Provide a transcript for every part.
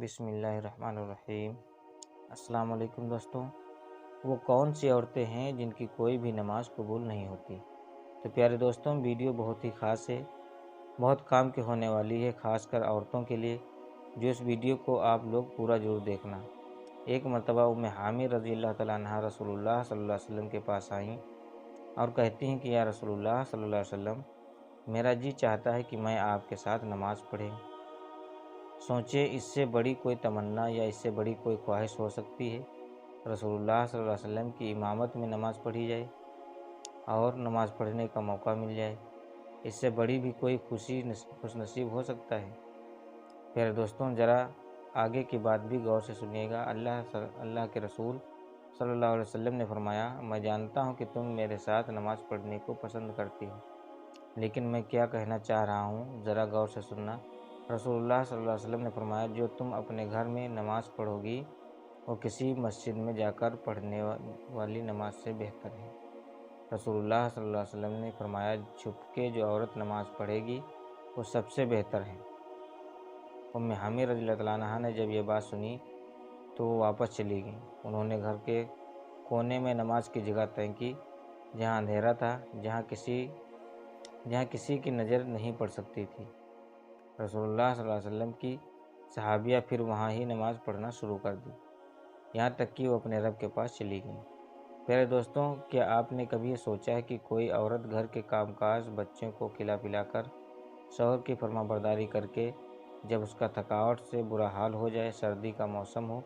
بسم اللہ الرحمن الرحیم۔ السلام علیکم دوستوں۔ وہ کون سی عورتیں ہیں جن کی کوئی بھی نماز قبول نہیں ہوتی؟ تو پیارے دوستوں، ویڈیو بہت ہی خاص ہے، بہت کام کی ہونے والی ہے، خاص کر عورتوں کے لیے، جو اس ویڈیو کو آپ لوگ پورا ضرور دیکھنا۔ ایک مرتبہ ام حامد رضی اللہ تعالیٰ عنہا رسول اللہ صلی اللہ علیہ وسلم کے پاس آئیں اور کہتی ہیں کہ یا رسول اللہ صلی اللہ علیہ وسلم، میرا جی چاہتا ہے کہ میں آپ کے ساتھ نماز پڑھیں۔ سوچے اس سے بڑی کوئی تمنا یا اس سے بڑی کوئی خواہش ہو سکتی ہے؟ رسول اللہ صلی اللہ علیہ وسلم کی امامت میں نماز پڑھی جائے اور نماز پڑھنے کا موقع مل جائے، اس سے بڑی بھی کوئی خوش نصیب ہو سکتا ہے؟ پھر دوستوں، ذرا آگے کی بات بھی غور سے سنیے گا۔ اللہ کے رسول صلی اللہ علیہ وسلم نے فرمایا، میں جانتا ہوں کہ تم میرے ساتھ نماز پڑھنے کو پسند کرتی ہو، لیکن میں کیا کہنا چاہ رہا ہوں ذرا غور سے سننا۔ رسول اللہ صلی اللہ علیہ وسلم نے فرمایا، جو تم اپنے گھر میں نماز پڑھو گی وہ کسی مسجد میں جا کر پڑھنے والی نماز سے بہتر ہے۔ رسول اللہ صلی اللہ علیہ وسلم نے فرمایا، چھپ کے جو عورت نماز پڑھے گی وہ سب سے بہتر ہے۔ ام حامد رضی اللہ تعالیٰ عنہا نے جب یہ بات سنی تو وہ واپس چلی گئیں۔ انہوں نے گھر کے کونے میں نماز کی جگہ طے کی، جہاں اندھیرا تھا، جہاں کسی کی نظر نہیں پڑ سکتی تھی۔ رسول اللہ صلی اللہ علیہ وسلم کی صحابیہ پھر وہاں ہی نماز پڑھنا شروع کر دی، یہاں تک کہ وہ اپنے رب کے پاس چلی گئیں۔ پیارے دوستوں، کیا آپ نے کبھی یہ سوچا ہے کہ کوئی عورت گھر کے کام کاج، بچوں کو کھلا پلا کر، شوہر کی فرما برداری کر کے، جب اس کا تھکاوٹ سے برا حال ہو جائے، سردی کا موسم ہو،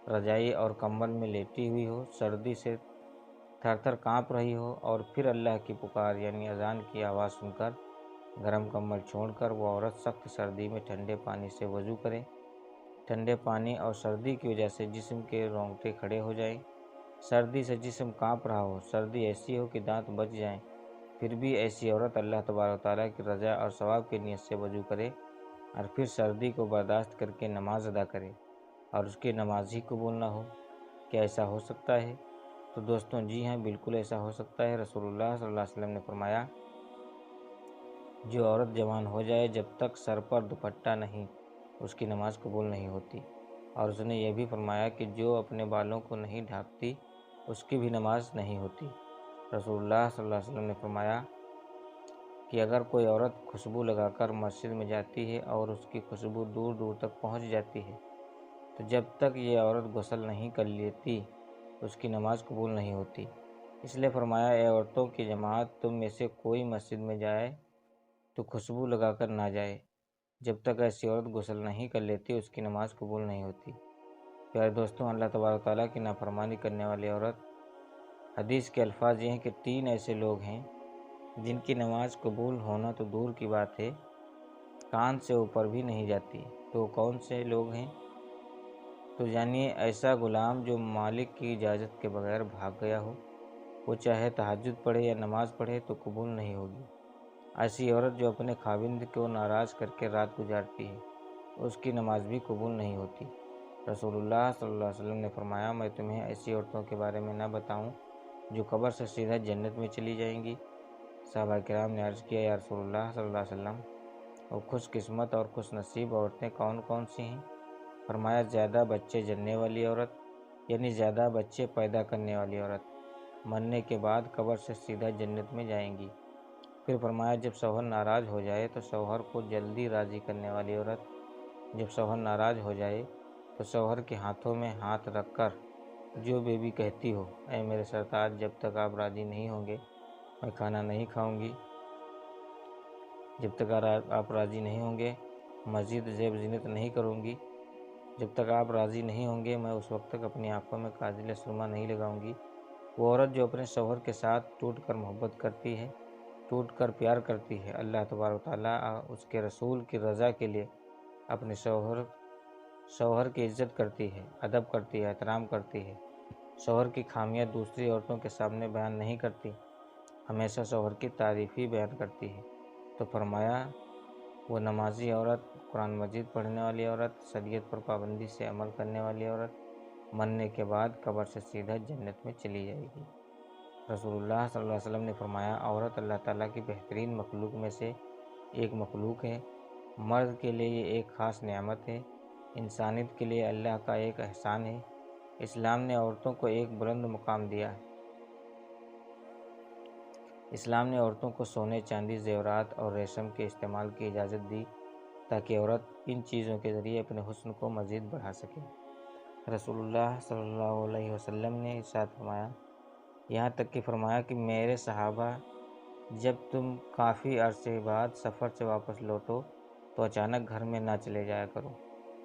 رضائی اور کمبل میں لیٹی ہوئی ہو، سردی سے تھر تھر کانپ رہی ہو، اور پھر اللہ کی پکار یعنی اذان کی آواز سن کر گرم کمبل چھوڑ کر وہ عورت سخت سردی میں ٹھنڈے پانی سے وضو کرے، ٹھنڈے پانی اور سردی کی وجہ سے جسم کے رونگٹے کھڑے ہو جائیں، سردی سے جسم کانپ رہا ہو، سردی ایسی ہو کہ دانت بج جائیں، پھر بھی ایسی عورت اللہ تبارک و تعالیٰ کی رضا اور ثواب کی نیت سے وضو کرے اور پھر سردی کو برداشت کر کے نماز ادا کرے اور اس کی نماز ہی قبول نہ ہو، کیا ایسا ہو سکتا ہے؟ تو دوستوں، جی ہاں، بالکل ایسا ہو سکتا ہے۔ رسول اللہ صلی اللہ علیہ وسلم نے فرمایا، جو عورت جوان ہو جائے جب تک سر پر دوپٹہ نہیں، اس کی نماز قبول نہیں ہوتی، اور اس نے یہ بھی فرمایا کہ جو اپنے بالوں کو نہیں ڈھانپتی اس کی بھی نماز نہیں ہوتی۔ رسول اللہ صلی اللہ علیہ وسلم نے فرمایا کہ اگر کوئی عورت خوشبو لگا کر مسجد میں جاتی ہے اور اس کی خوشبو دور دور تک پہنچ جاتی ہے تو جب تک یہ عورت غسل نہیں کر لیتی اس کی نماز قبول نہیں ہوتی۔ اس لیے فرمایا، اے عورتوں کی جماعت، تم میں سے کوئی مسجد میں جائے تو خوشبو لگا کر نہ جائے، جب تک ایسی عورت غسل نہیں کر لیتی اس کی نماز قبول نہیں ہوتی۔ پیارے دوستوں، اللہ تبارک و تعالیٰ کی نافرمانی کرنے والی عورت، حدیث کے الفاظ یہ ہیں کہ 3 ایسے لوگ ہیں جن کی نماز قبول ہونا تو دور کی بات ہے، کان سے اوپر بھی نہیں جاتی۔ تو کون سے لوگ ہیں؟ تو جانیے، ایسا غلام جو مالک کی اجازت کے بغیر بھاگ گیا ہو، وہ چاہے تہجد پڑھے یا نماز پڑھے تو قبول نہیں ہوگی۔ ایسی عورت جو اپنے خاوند کو ناراض کر کے رات گزارتی ہے، اس کی نماز بھی قبول نہیں ہوتی۔ رسول اللہ صلی اللہ علیہ وسلم نے فرمایا، میں تمہیں ایسی عورتوں کے بارے میں نہ بتاؤں جو قبر سے سیدھا جنت میں چلی جائیں گی؟ صحابہ کرام نے عرض کیا، یا رسول اللہ صلی اللہ علیہ وسلم، وہ خوش قسمت اور خوش نصیب عورتیں کون کون سی ہیں؟ فرمایا، زیادہ بچے جننے والی عورت، یعنی زیادہ بچے پیدا کرنے والی عورت، مرنے کے بعد قبر سے سیدھا جنت میں جائیں گی۔ پھر فرمایا، جب شوہر ناراض ہو جائے تو شوہر کو جلدی راضی کرنے والی عورت، جب شوہر ناراض ہو جائے تو شوہر کے ہاتھوں میں ہاتھ رکھ کر جو بیوی کہتی ہو، اے میرے سرتاج، جب تک آپ راضی نہیں ہوں گے میں کھانا نہیں کھاؤں گی، جب تک آپ راضی نہیں ہوں گے مزید زیب زینت نہیں کروں گی، جب تک آپ راضی نہیں ہوں گے میں اس وقت تک اپنی آنکھوں میں کاجل سرما نہیں لگاؤں گی۔ وہ عورت جو اپنے شوہر کے ساتھ ٹوٹ کر محبت کرتی ہے، ٹوٹ کر پیار کرتی ہے، اللہ تبارک و تعالیٰ اس کے رسول کی رضا کے لیے اپنے شوہر کی عزت کرتی ہے، ادب کرتی ہے، احترام کرتی ہے، شوہر کی خامیاں دوسری عورتوں کے سامنے بیان نہیں کرتی، ہمیشہ شوہر کی تعریف ہی بیان کرتی ہے، تو فرمایا، وہ نمازی عورت، قرآن مجید پڑھنے والی عورت، شریعت پر پابندی سے عمل کرنے والی عورت، مرنے کے بعد قبر سے سیدھا جنت میں چلی جائے گی۔ رسول اللہ صلی اللہ علیہ وسلم نے فرمایا، عورت اللہ تعالیٰ کی بہترین مخلوق میں سے ایک مخلوق ہے، مرد کے لیے یہ ایک خاص نعمت ہے انسانیت کے لیے اللہ کا ایک احسان ہے۔ اسلام نے عورتوں کو ایک بلند مقام دیا ہے۔ اسلام نے عورتوں کو سونے، چاندی، زیورات اور ریشم کے استعمال کی اجازت دی تاکہ عورت ان چیزوں کے ذریعے اپنے حسن کو مزید بڑھا سکے۔ رسول اللہ صلی اللہ علیہ وسلم نے ارشاد فرمایا، یہاں تک کہ فرمایا کہ میرے صحابہ، جب تم کافی عرصے بعد سفر سے واپس لوٹو تو اچانک گھر میں نہ چلے جایا کرو،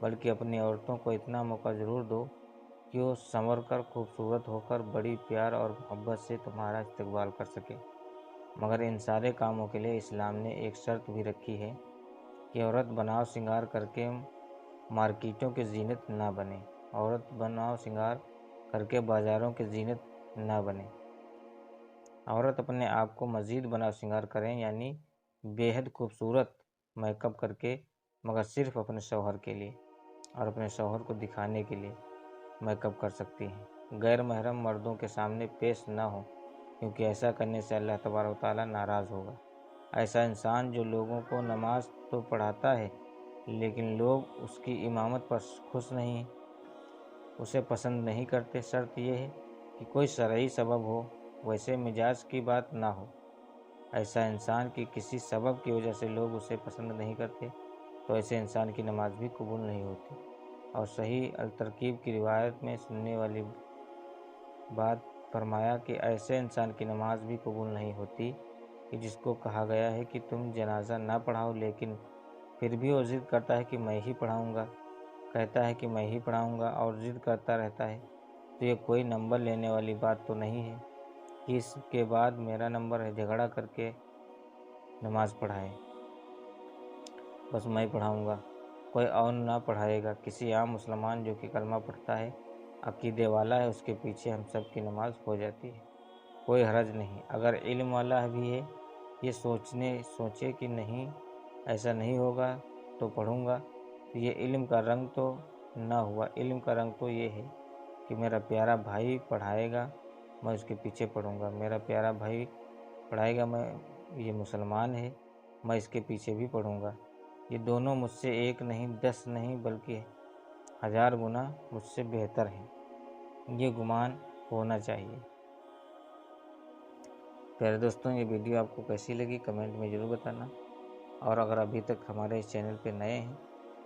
بلکہ اپنی عورتوں کو اتنا موقع ضرور دو کہ وہ سنور کر خوبصورت ہو کر بڑی پیار اور محبت سے تمہارا استقبال کر سکے۔ مگر ان سارے کاموں کے لیے اسلام نے ایک شرط بھی رکھی ہے کہ عورت بناؤ سنگار کر کے مارکیٹوں کی زینت نہ بنے، عورت بناؤ سنگار کر کے بازاروں کی زینت نہ بنے۔ عورت اپنے آپ کو مزید بناؤ سنگار کریں، یعنی بے حد خوبصورت میک اپ کر کے، مگر صرف اپنے شوہر کے لیے اور اپنے شوہر کو دکھانے کے لیے میک اپ کر سکتی ہیں، غیر محرم مردوں کے سامنے پیش نہ ہو، کیونکہ ایسا کرنے سے اللہ تبارک و تعالیٰ ناراض ہوگا۔ ایسا انسان جو لوگوں کو نماز تو پڑھاتا ہے لیکن لوگ اس کی امامت پر خوش نہیں ہیں، اسے پسند نہیں کرتے، شرط یہ ہے کہ کوئی شرعی سبب ہو، ویسے مزاج کی بات نہ ہو۔ ایسا انسان کی کسی سبب کی وجہ سے لوگ اسے پسند نہیں کرتے تو ایسے انسان کی نماز بھی قبول نہیں ہوتی۔ اور صحیح الترکیب کی روایت میں سننے والی بات فرمایا کہ ایسے انسان کی نماز بھی قبول نہیں ہوتی کہ جس کو کہا گیا ہے کہ تم جنازہ نہ پڑھاؤ، لیکن پھر بھی وہ ضد کرتا ہے کہ میں ہی پڑھاؤں گا، کہتا ہے کہ میں ہی پڑھاؤں گا اور ضد کرتا رہتا ہے، تو یہ کوئی نمبر لینے والی بات تو نہیں ہے کہ اس کے بعد میرا نمبر ہے، جھگڑا کر کے نماز پڑھائے، بس میں پڑھاؤں گا، کوئی اور نہ پڑھائے گا۔ کسی عام مسلمان جو کہ کلمہ پڑھتا ہے، عقیدے والا ہے، اس کے پیچھے ہم سب کی نماز ہو جاتی ہے، کوئی حرج نہیں۔ اگر علم والا بھی ہے، یہ سوچے کہ نہیں ایسا نہیں ہوگا تو پڑھوں گا، تو یہ علم کا رنگ تو نہ ہوا۔ علم کا رنگ تو یہ ہے کہ میرا پیارا بھائی پڑھائے گا، میں اس کے پیچھے پڑھوں گا، میرا پیارا بھائی پڑھائے گا، یہ مسلمان ہے، میں اس کے پیچھے بھی پڑھوں گا، یہ دونوں مجھ سے ایک نہیں، 10 نہیں، بلکہ 1000 گنا مجھ سے بہتر ہیں، یہ گمان ہونا چاہیے۔ پیارے دوستوں، یہ ویڈیو آپ کو کیسی لگی کمنٹ میں ضرور بتانا، اور اگر ابھی تک ہمارے اس چینل پہ نئے ہیں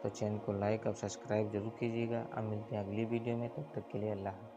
تو چینل کو لائک اور سبسکرائب ضرور کیجیے گا۔ اب ملتے ہیں اگلی ویڈیو میں، تب تک کے لیے اللہ حافظ۔